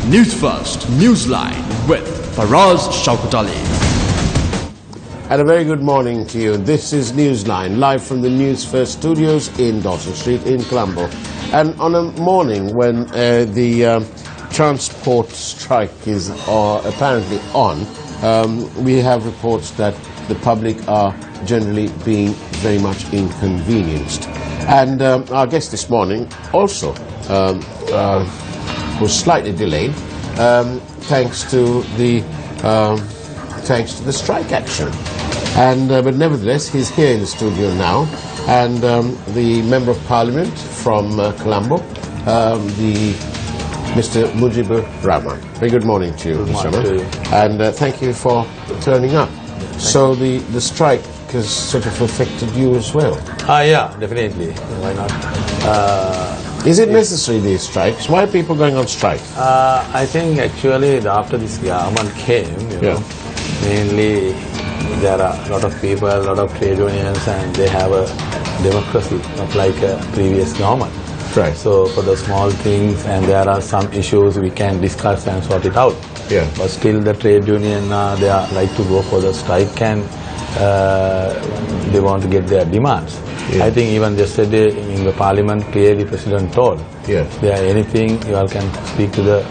Newsfirst Newsline with Faraz Shauketaly. And a very good morning to you. This is Newsline, live from the Newsfirst studios in Dawson Street in Colombo. And on a morning when the transport strike is apparently on, we have reports that the public are generally being very much inconvenienced. And our guest this morning also was slightly delayed thanks to the strike action. And but nevertheless, he's here in the studio now, and the Member of Parliament from Colombo, Mr. Mujibur Rahman. Very good morning to you, Mr. Rahman. And thank you for turning up. So the strike has sort of affected you as well. Yeah, definitely. Why not? Is it necessary, these strikes? Why are people going on strike? I think actually after this government came, you know, mainly there are a lot of people, a lot of trade unions, and they have a democracy, not like a previous government. Right. So for the small things, and there are some issues we can discuss and sort it out. Yeah. But still the trade union, they are like to go for the strike, and they want to get their demands. Yeah. I think even yesterday in the parliament, clearly President told, if there are anything, you all can speak to the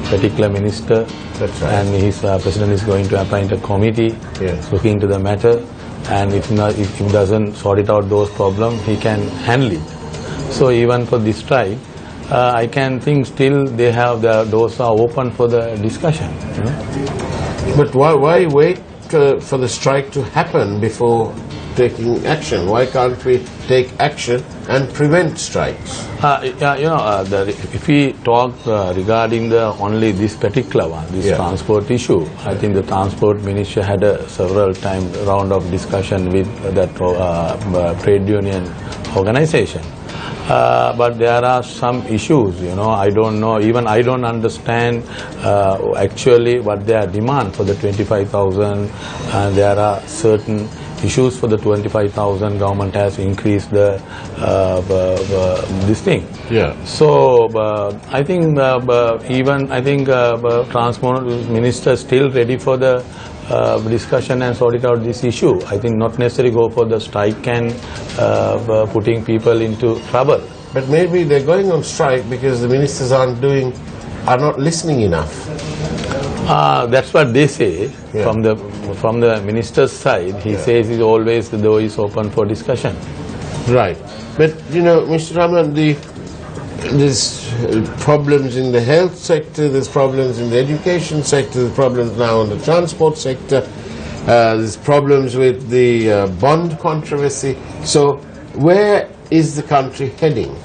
particular minister. That's right. And his president is going to appoint a committee looking into the matter, and if he doesn't sort it out those problems, he can handle it. So even for this strike, I can think still they have the doors are open for the discussion. You know? But why wait for the strike to happen before taking action? Why can't we take action and prevent strikes? If we talk regarding only this particular one, this transport issue, I think the transport minister had a several times round of discussion with that trade union organization. But there are some issues, you know, I don't know, even I don't understand actually what their demand for the 25,000. There are certain issues for the 25,000. Government has increased this thing. Yeah. So I think transport minister still ready for the discussion and sort it out this issue. I think not necessarily go for the strike and putting people into trouble. But maybe they're going on strike because the ministers are not listening enough. That's what they say from the minister's side. He says he's always the door is open for discussion. Right. But you know, Mr. Rahman, there's problems in the health sector, there's problems in the education sector, there's problems now in the transport sector, there's problems with the bond controversy. So where is the country heading?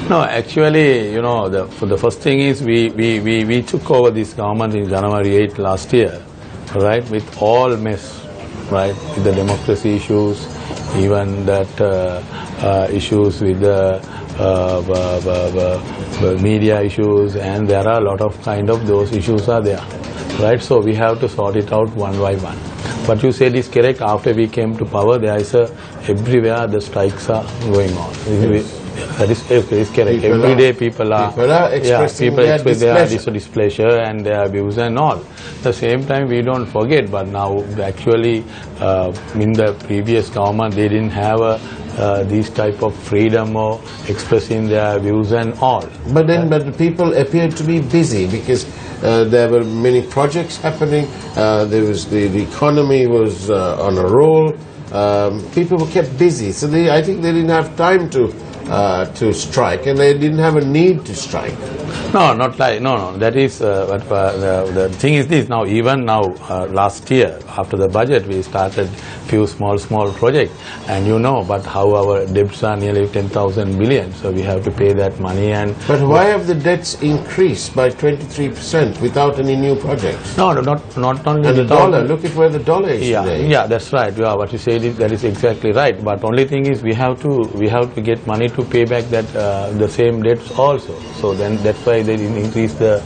No, actually, you know, for the first thing is we took over this government in January 8 last year, right, with all mess, right, with the democracy issues, even that issues with the media issues, and there are a lot of kind of those issues are there, right? So we have to sort it out one by one. What you said is correct. After we came to power, there is everywhere the strikes are going on. That is correct. Every day people are expressing their displeasure and their views and all. At the same time, we don't forget, but now actually in the previous government they didn't have these type of freedom or expressing their views and all. But the people appeared to be busy because there were many projects happening. There was the economy was on a roll. People were kept busy, so I think they didn't have time to strike, and they didn't have a need to strike. No, not like no. That is the thing is this. Now, even now, last year after the budget, we started few small projects, and you know, but how our debts are nearly 10,000 billion. So we have to pay that money. But why have the debts increased by 23% without any new projects? No, not only. And the dollar. Look at where the dollar is today. Yeah, that's right. Yeah, what you said that is exactly right. But only thing is we have to get money to pay back that the same debts also. So then that's why they increase the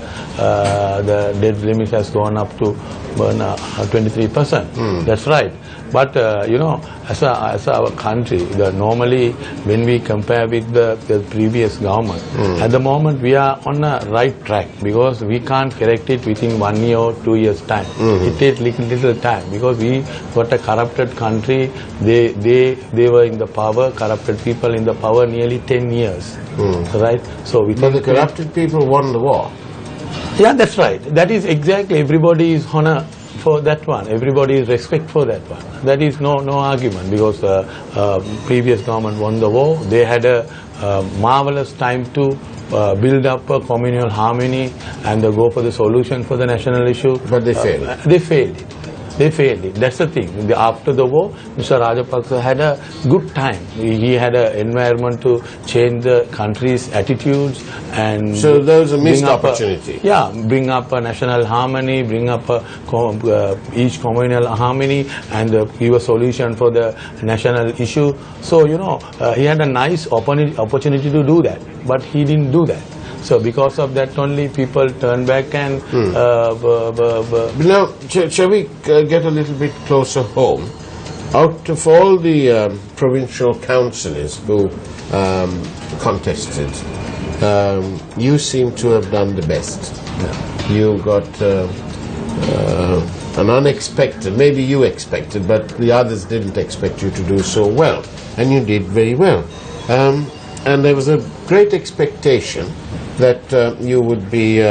debt limit has gone up to 23%. That's right. But as our country, normally when we compare with the previous government, at the moment we are on a right track because we can't correct it within 1 year or 2 years time. It takes little time because we got a corrupted country. They were in the power, corrupted people in the power nearly 10 years. Right? So but the corrupted people won the war. Yeah, that's right. That is exactly, everybody is honor for that one. Everybody is respect for that one. That is no argument because previous government won the war. They had a marvelous time to build up a communal harmony and go for the solution for the national issue. But they failed. They failed it. They failed it. That's the thing. After the war, Mr. Rajapaksa had a good time. He had an environment to change the country's attitudes and so there was a missed opportunity. Bring up a national harmony, bring up each communal harmony, and give a solution for the national issue. So he had a nice opportunity to do that, but he didn't do that. So because of that only people turn back and... Now, shall we get a little bit closer home? Out of all the provincial councillors who contested, you seem to have done the best. Yeah. You got an unexpected, maybe you expected, but the others didn't expect you to do so well. And you did very well. And there was a great expectation that you would be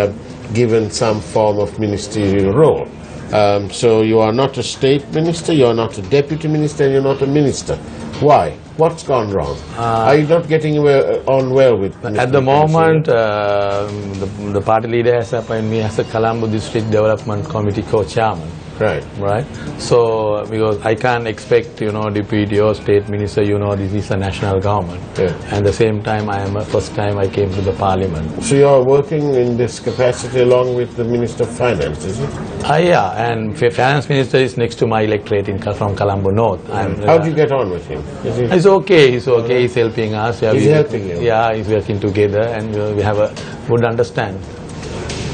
given some form of ministerial role. So you are not a state minister, you are not a deputy minister, and you're not a minister. Why? What's gone wrong? Are you not getting on well with Mr. At the moment, the party leader has appointed me as a Colombo District Development Committee co-chairman. Right. So because I can't expect deputy or state minister, this is a national government. Yeah. And the same time first time I came to the parliament. So you are working in this capacity along with the Minister of Finance, is it? Yeah, and Finance Minister is next to my electorate from Colombo North. How do you get on with him? It's okay. He's okay. He's helping us. He's helping you. Yeah, he's working together, and we have a good understanding.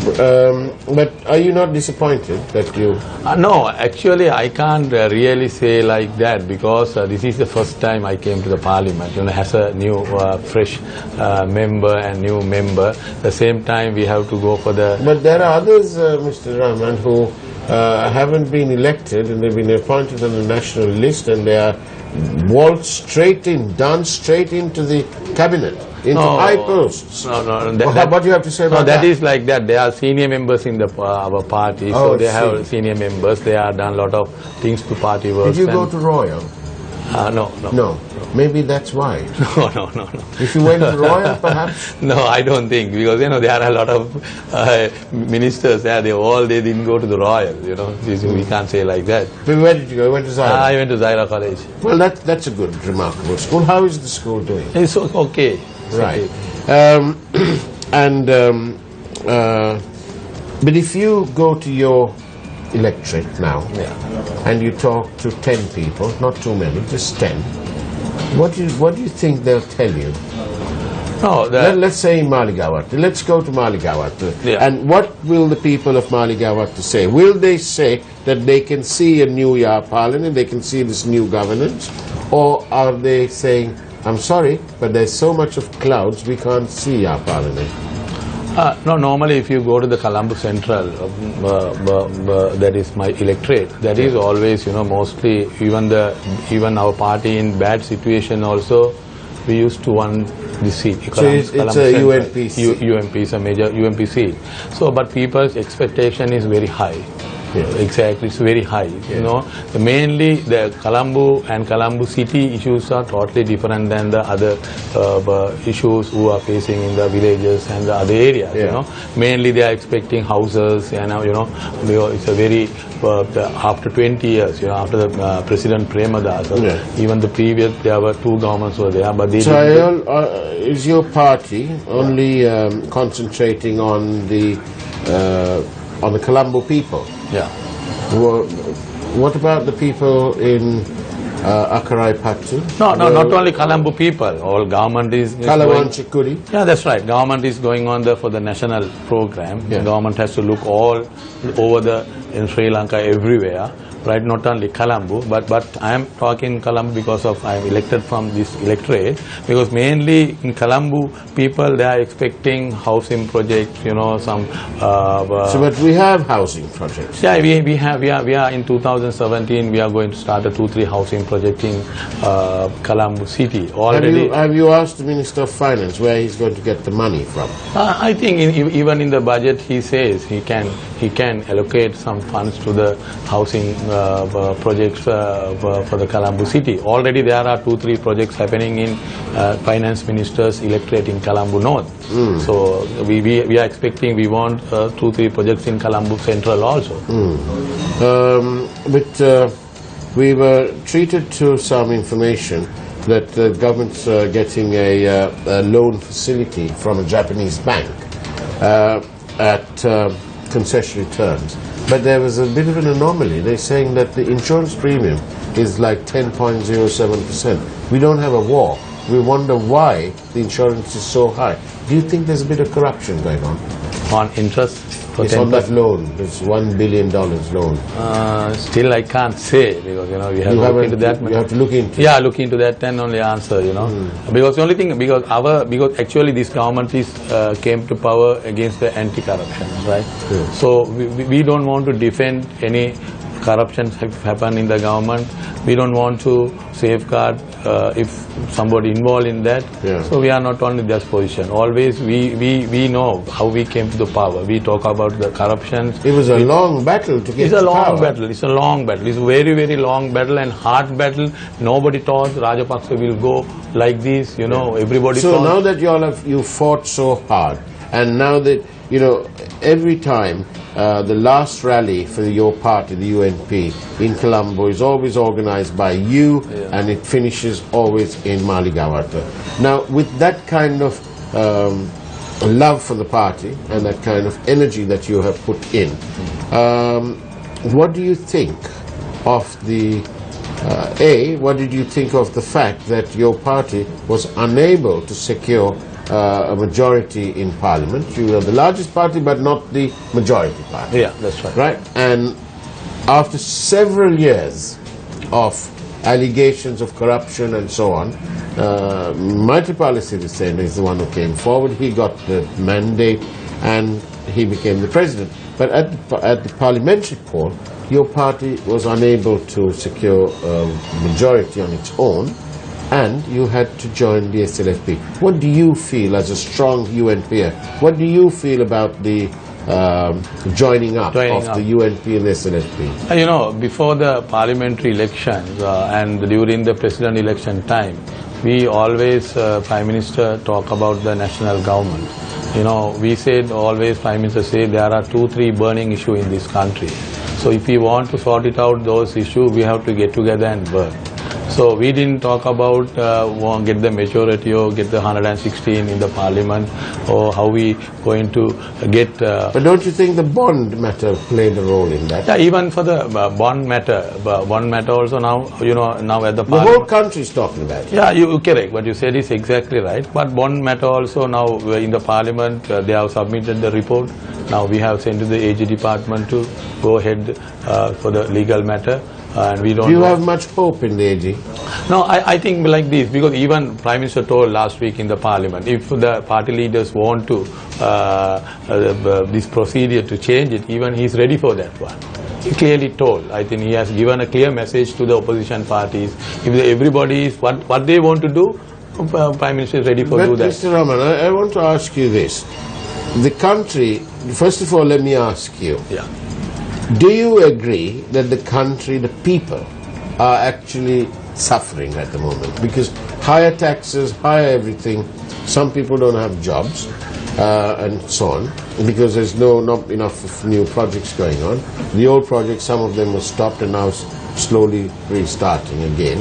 But are you not disappointed that you... No, actually I can't really say like that because this is the first time I came to the parliament, as a new fresh member and new member. At the same time we have to go for the... But there are others, Mr. Rahman, who haven't been elected and they've been appointed on the national list and they are waltzed done straight into the cabinet. Into high posts. No. What do you have to say about that? That is like that. They are senior members in our party, so they have senior members. They have done a lot of things to party work. Did you go to Royal? No. Maybe that's why. No. If you went to Royal, perhaps? No, I don't think, because there are a lot of ministers there. They didn't go to the Royal. We can't say like that. But where did you go? You went to Zaira? I went to Zaira College. Well, that's a good, remarkable school. How is the school doing? It's okay. Right. But if you go to your electorate now and you talk to 10 people, not too many, just 10, what do you think they'll tell you? No, let's say in Maligawat. Let's go to Maligawat. Yeah. And what will the people of Maligawat say? Will they say that they can see a new year parliament, they can see this new governance, or are they saying, I'm sorry, but there's so much of clouds, we can't see our parliament? No, normally if you go to the Colombo Central, that is my electorate, that is always, mostly, even our party in bad situation also, we used to won the seat. So it's a UNP seat? UNP is a major UNP seat. So, but people's expectation is very high. Yeah. Exactly, it's very high. Mainly the Colombo and Colombo city issues are totally different than the other issues who are facing in the villages and the other areas. Yeah. Mainly they are expecting houses, and it's a very after 20 years, after the President Premadasa, even the previous there were two governments were there, but they is your party only concentrating on the Colombo people? Yeah. What about the people in Akarai Patu. No, not only Colombo people, all government is Kalawan Chikuri. Yeah, that's right. Government is going on there for the national program. Yeah. The government has to look all over in Sri Lanka everywhere. Right, not only Colombo, but I am talking Colombo because of I am elected from this electorate, because mainly in Colombo people they are expecting housing projects, some. So, but we have housing projects. Yeah, we are in 2017 we are going to start a 2-3 housing project in Colombo city already. Have you asked the Minister of Finance where he's going to get the money from? I think even in the budget he says he can allocate some funds to the housing projects for the Colombo city. Already there are 2-3 projects happening in finance minister's electorate in Colombo North. So we are expecting, we want 2-3 projects in Colombo Central also. But we were treated to some information that the government's getting a loan facility from a Japanese bank at concessionary terms. But there was a bit of an anomaly. They're saying that the insurance premium is like 10.07%. We don't have a war. We wonder why the insurance is so high. Do you think there's a bit of corruption going on? On interest? It's on that loan, this $1 billion loan. Still I can't say, because we have to look into that. You have to look into it. Yeah, look into that and only answer, Because the only thing, because actually this government came to power against the anti-corruption, right? Yeah. So we don't want to defend any corruption happen in the government. We don't want to safeguard if somebody involved in that. Yeah. So we are not only this position. Always we know how we came to the power. We talk about the corruption. It was a long battle to get to power. It's a long battle. It's a long battle. It's a very, very long battle and hard battle. Nobody thought Rajapaksa will go like this. Everybody. So thought. now that you fought so hard, and now that every time the last rally for your party, the UNP, in Colombo is always organized by you, and it finishes always in Maligawata. Now, with that kind of love for the party and that kind of energy that you have put in, what do you think of the what did you think of the fact that your party was unable to secure a majority in Parliament? You are the largest party, but not the majority party. Yeah, that's right. Right, and after several years of allegations of corruption and so on, Maithripala Sirisena is the one who came forward. He got the mandate and he became the president. But at the parliamentary poll, your party was unable to secure a majority on its own, and you had to join the SLFP. What do you feel as a strong UNPer? What do you feel about the joining up of the UNP and the SLFP? Before the parliamentary elections and during the president election time, we always, Prime Minister, talk about the national government. We said always, Prime Minister said there are 2-3 burning issues in this country. So if we want to sort it out, those issues, we have to get together and work. So we didn't talk about get the majority or get the 116 in the parliament, or how we going to get. But don't you think the bond matter played a role in that? Yeah, even for the bond matter also now, now at the parliament. The whole country is talking about it. Yeah, you correct. What you said is exactly right. But bond matter also now in the parliament, they have submitted the report. Now we have sent to the AG department to go ahead for the legal matter. And we don't. Do you have much hope in the AG? No, I think like this, because even Prime Minister told last week in the Parliament, if the party leaders want to this procedure to change it, even he is ready for that one. He clearly told. I think he has given a clear message to the opposition parties. If everybody is what they want to do, Prime Minister is ready for do that. Mr. Rahman, I want to ask you this: the country. First of all, let me ask you. Yeah. Do you agree that the country, the people, are actually suffering at the moment? Because higher taxes, higher everything, some people don't have jobs, and so on, because there's not enough new projects going on. The old projects, some of them were stopped and now slowly restarting again.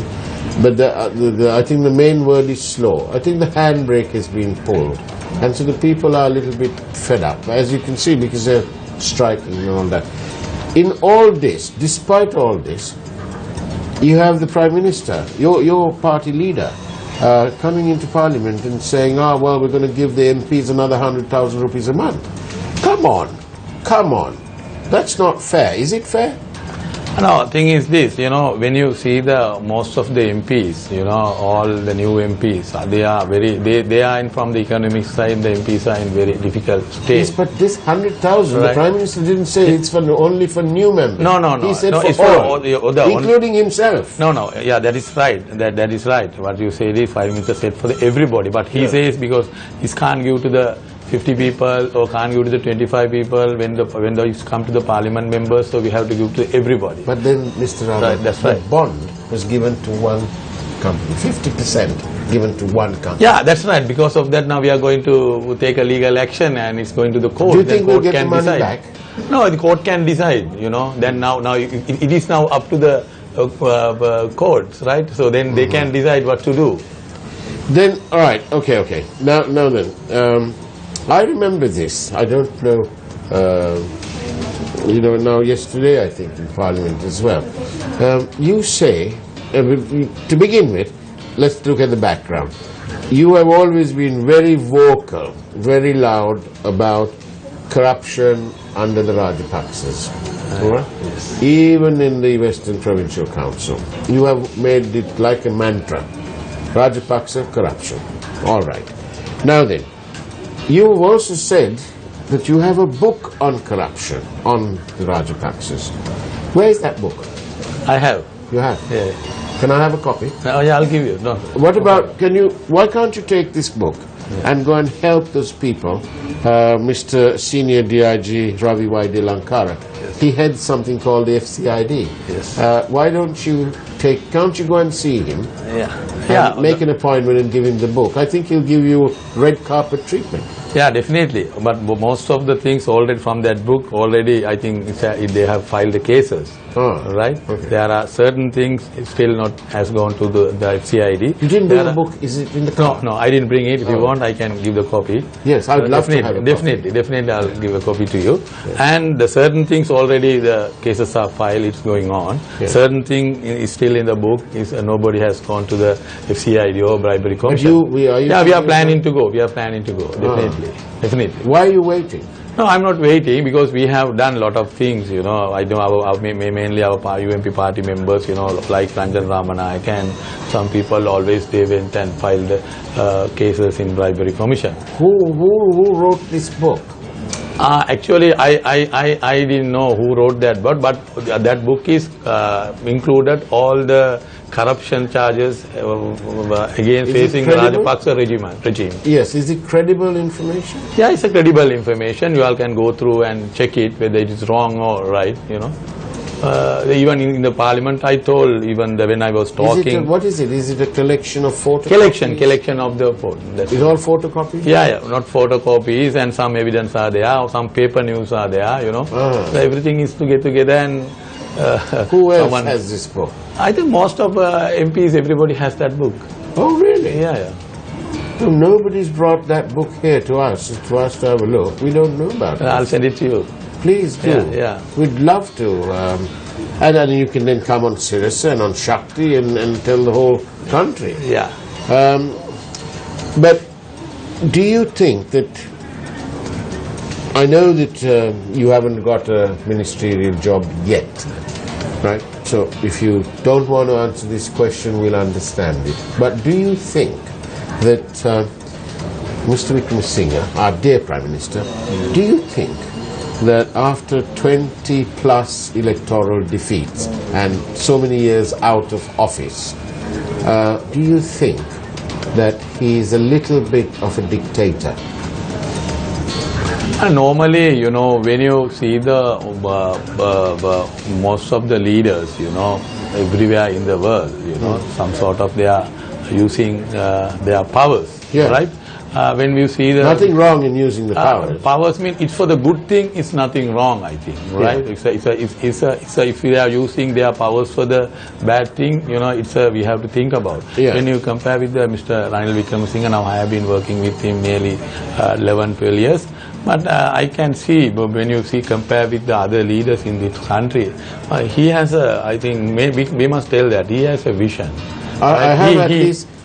But I think the main word is slow. I think the handbrake has been pulled. And so the people are a little bit fed up, as you can see, because they're striking and all that. In all this, despite all this, You have the Prime Minister, your party leader, coming into Parliament and saying, oh, well, we're going to give the MPs another 100,000 rupees a month. Come on, come on. That's not fair. Is it fair? No, thing is this, you know, when you see the most of the MPs, you know, all the new MPs, they are very, they are in from the economic side, the MPs are in very difficult state. Yes, but this 100,000, Right. the Prime Minister didn't say it's for only for new members. No, no, no. He said No, for it's all, including only, himself. No, no, yeah, that is right. That is right. What you said is Prime Minister said for everybody, but he says because he can't give to the 50 people or can't give to the 25 people when they come to the Parliament members, so we have to give to everybody. But then, Mr. Rahman, Right, that's the right. bond was given to one company, 50% given to one company. Yeah, that's right. Because of that, now we are going to take a legal action, and it's going to the court. Do you Then think we'll court get can the money decide. back? No, the court can decide. You know, then now it is now up to the courts, right? So then they can decide what to do. Then, all right, okay. Now then, I remember this. I don't know, now yesterday I think in Parliament as well. You say, to begin with, let's look at the background. You have always been very vocal, very loud about corruption under the Rajapaksas. Right? Yes. Even in the Western Provincial Council. You have made it like a mantra. Rajapaksa, corruption. All right. Now then, you have also said that you have a book on corruption on the Rajapaksas. Where is that book? I have. You have? Yeah. Can I have a copy? Oh, yeah, I'll give you. No. What about, why can't you take this book and go and help those people? Mr. Senior DIG Ravi Y.D. Lankara, he heads something called the FCID. Yes. Why can't you go and see him? Yeah. Make an appointment and give him the book. I think he'll give you red carpet treatment. Yeah, definitely. But most of the things already from that book, already I think they have filed the cases. Oh, right? okay. There are certain things still not has gone to the FCID. You didn't bring the book? Is it in the car? No, I didn't bring it. If you want, I can give the copy. Yes, I would love to have a copy. Definitely, I'll give a copy to you. Yes. And the certain things already the cases are filed. It's going on. Yes. Certain thing is still in the book. Nobody has gone to the FCID or bribery commission. We are planning to go. We are planning to go. Definitely. Why are you waiting? No, I'm not waiting because we have done a lot of things, you know. I know mainly our UNP party members, you know, like Ranjan Ramanayake, and some people always they went and filed cases in bribery commission. Who wrote this book? Actually, I didn't know who wrote that book, but that book is included all the corruption charges again facing the Rajapaksa regime. Yes, is it credible information? Yeah, it's a credible information. You all can go through and check it whether it is wrong or right, you know. Even in the Parliament, I told even when I was talking. What is it? Is it a collection of photocopies? Collection of the photos. Is all photocopies? Yeah, not photocopies, and some evidence are there, some paper news are there, you know. So everything is to get together and. Who else has this book? I think most of MPs, everybody has that book. Oh, really? Yeah. So nobody's brought that book here to us to have a look. We don't know about it. I'll send it to you. Please do. Yeah. We'd love to. And then you can then come on Sirisa and on Shakti and tell the whole country. Yeah. But do you think that... I know that you haven't got a ministerial job yet, right? So if you don't want to answer this question, we'll understand it. But do you think that Mr. Wickremesinghe, our dear Prime Minister, do you think that after 20 plus electoral defeats and so many years out of office, do you think that he is a little bit of a dictator? Normally, you know, when you see the most of the leaders, you know, everywhere in the world, you know, some sort of they are using their powers, right? When we see the... Nothing wrong in using the powers. Powers mean it's for the good thing, it's nothing wrong, I think, right? If we are using their powers for the bad thing, you know, we have to think about. When you compare with Mr. Ranil Wickremesinghe, now I have been working with him nearly 11, 12 years. But I can see, when you see, compare with the other leaders in this country, he has a, I think, maybe we must tell that, he has a vision. I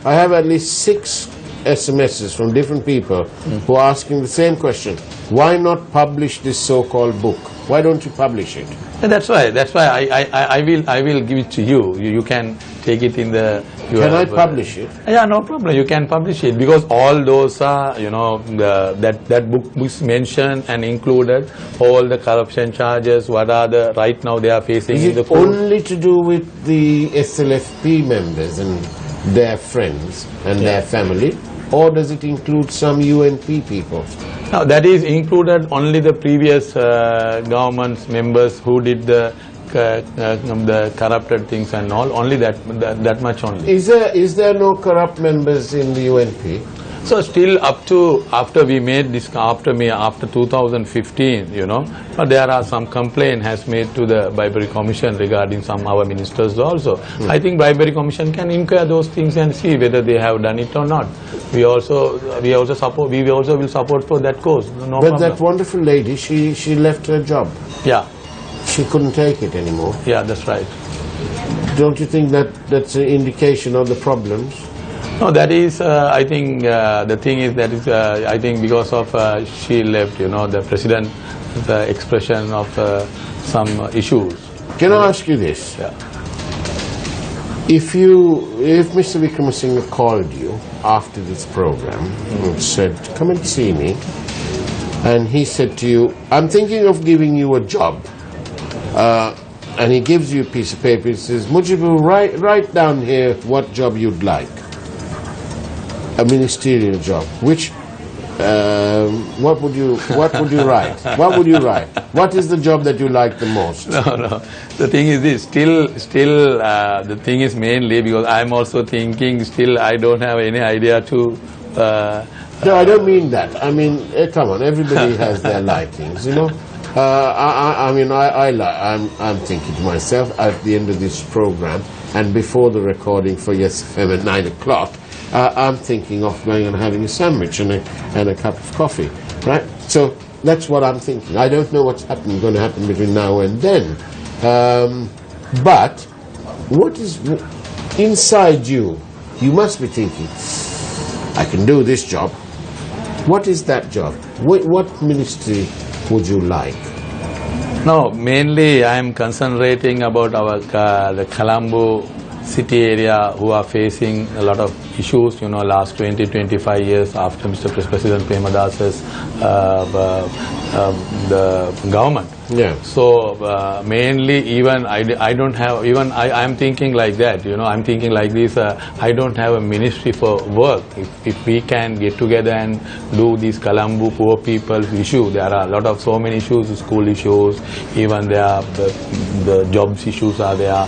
have at least 6 SMSs from different people who are asking the same question. Why not publish this so-called book? Why don't you publish it? And that's why I will give it to you. You can take it in the... Can I publish it? Yeah, no problem. You can publish it, because all those are, you know, that book is mentioned and included all the corruption charges. What are the right now they are facing Is in the it court. only to do with the SLFP members and their friends and their family, or does it include some UNP people? Now that is included only the previous government's members who did the corrupted things and all. Only that much only. Is there no corrupt members in the UNP? So still up to after we made this, after 2015, you know, but there are some complaint has made to the Bribery Commission regarding some our ministers also. I think Bribery Commission can inquire those things and see whether they have done it or not. We also will support for that cause. No But problem. that wonderful lady, she left her job. Yeah, She couldn't take it anymore. yeah, that's right. Don't you think that's an indication of the problems? No, that is, I think, the thing is that is, I think because of she left, you know, the president, the expression of some issues. Can I ask you this? Yeah. If Mr. Wickramasinghe called you after this program and said, come and see me, and he said to you, I'm thinking of giving you a job, and he gives you a piece of paper, he says, Mujibur, write down here what job you'd like. A ministerial job. Which, what would you write? What would you write? What is the job that you like the most? No. The thing is this. Still, the thing is mainly because I'm also thinking. Still, I don't have any idea to. No, I don't mean that. I mean, come on. Everybody has their likings, you know. I'm thinking to myself at the end of this program and before the recording for Yes FM at 9 o'clock. I'm thinking of going and having a sandwich and a cup of coffee, right? So that's what I'm thinking. I don't know what's going to happen between now and then. But what is inside you? You must be thinking, I can do this job. What is that job? What ministry would you like? No, mainly I am concentrating about our the Colombo city area who are facing a lot of issues, you know, last 20-25 years after Mr. President Premadas's the government. Yeah. So mainly even I don't have, even I'm thinking like that, you know, I'm thinking like this, I don't have a ministry for work. If we can get together and do these Colombo poor people's issue, there are a lot of so many issues, school issues, even there are the jobs issues are there,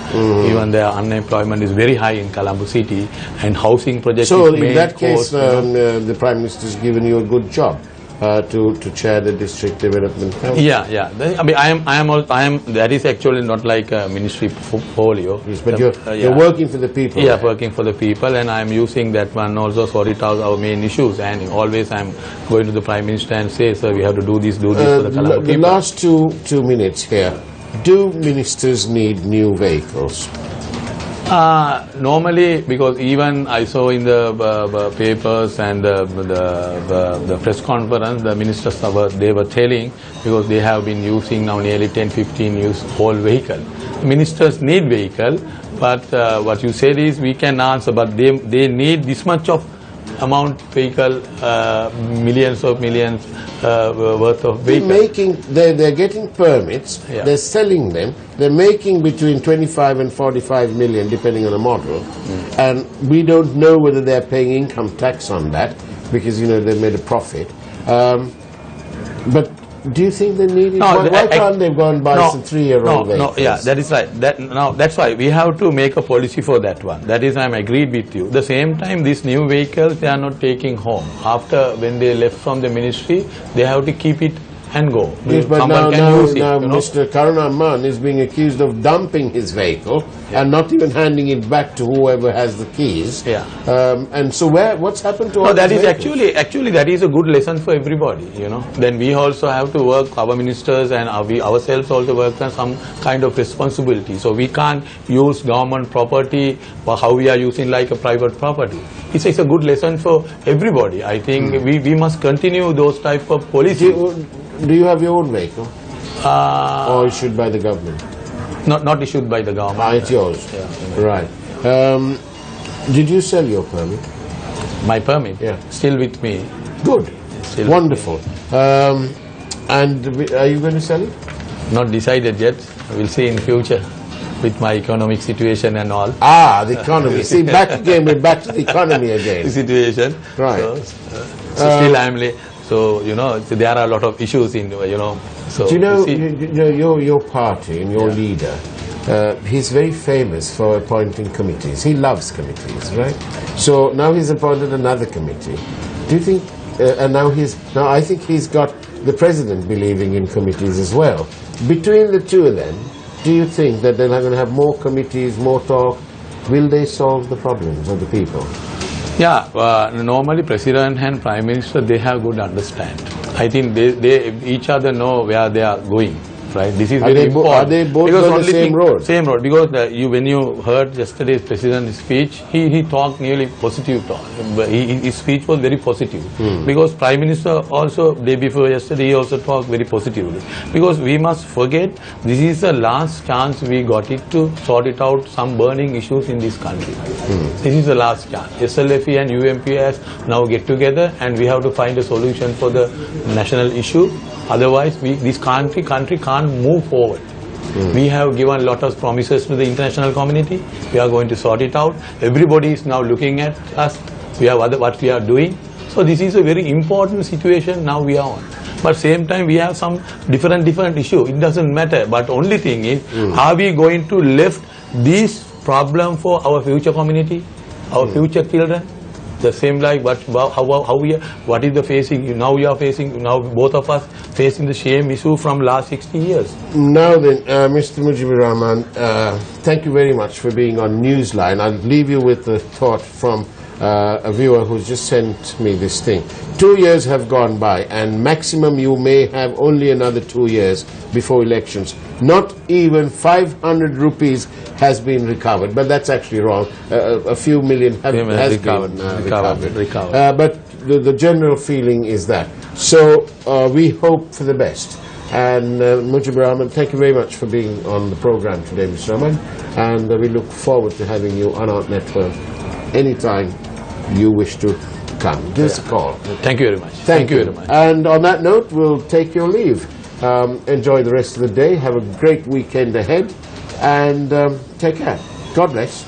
even their unemployment is very high in Colombo city, and housing projects. So in that case, the Prime Minister has given you a good job to chair the District Development Council. Yeah. I mean, I am. That is actually not like a ministry portfolio. Yes, but you're working for the people. Yeah, working for the people, and I am using that one also sort it out our main issues. And always I am going to the Prime Minister and say, sir, we have to do this for the Colombo people. The last two minutes here. Do ministers need new vehicles? Normally, because even I saw in the papers and the press conference, the ministers they were telling, because they have been using now nearly 10-15 years old vehicle. Ministers need vehicle, but what you said is we can answer, but they need this much of amount vehicle, millions worth of vehicles. They're getting permits, they're selling them, they're making between 25 and 45 million depending on the model, and we don't know whether they're paying income tax on that because, you know, they've made a profit. But do you think they need it? No, why can't they go and buy some 3-year-old vehicles? No, yeah, that is right. That's why we have to make a policy for that one. That is, I'm agreed with you. The same time, these new vehicles, they are not taking home. After, when they left from the ministry, they have to keep it and go. Yes, but Someone can use it, you know. Mr. Karunaman is being accused of dumping his vehicle and not even handing it back to whoever has the keys. Yeah. And so what's happened to all No, that these is vehicles? actually that is a good lesson for everybody, you know. Then we also have to work, our ministers and we ourselves also work on some kind of responsibility. So we can't use government property for how we are using like a private property. It's a good lesson for everybody. I think we must continue those type of policies. Do you have your own vehicle? Or issued by the government? Not issued by the government. It's yours. Yeah. Right. Did you sell your permit? My permit? Yeah. Still with me. Good. Still Wonderful. And are you going to sell it? Not decided yet. We'll see in future with my economic situation and all. The economy. See, back to the economy again. Situation. Right. So still I'm so, you know, there are a lot of issues in, you know. So do you know, your party and your leader, he's very famous for appointing committees. He loves committees, right? So now he's appointed another committee. Do you think, and now I think he's got the president believing in committees as well. Between the two of them, do you think that they're going to have more committees, more talk? Will they solve the problems of the people? Yeah, normally President and Prime Minister, they have good understanding. I think they each other know where they are going. Right, this is very important. Are they both on the same road? Same road, because when you heard yesterday's President's speech, he talked nearly positive talk. His speech was very positive. Because Prime Minister also, day before yesterday, he also talked very positively. Because we must forget, this is the last chance we got it to sort it out some burning issues in this country. This is the last chance. SLFE and UMP has now get together and we have to find a solution for the national issue. Otherwise, this country can't move forward. We have given a lot of promises to the international community. We are going to sort it out. Everybody is now looking at us. What we are doing. So this is a very important situation now we are on. But same time, we have some different issue. It doesn't matter. But only thing is, are we going to lift this problem for our future community, our future children? The same like what is the facing now? We are facing now, both of us facing the same issue from last 60 years. Now then, Mr. Mujibur Rahman, thank you very much for being on Newsline. I'll leave you with a thought from a viewer who's just sent me this thing. 2 years have gone by, and maximum you may have only another 2 years before elections. Not even 500 rupees has been recovered, but that's actually wrong. A few million has been recovered. But the general feeling is that. So we hope for the best. And Mujibur Rahman, thank you very much for being on the program today, Mr. Rahman. And we look forward to having you on our network anytime you wish to come. Give us a call. Thank you very much. Thank you very much. And on that note, we'll take your leave. Enjoy the rest of the day. Have a great weekend ahead. And take care. God bless.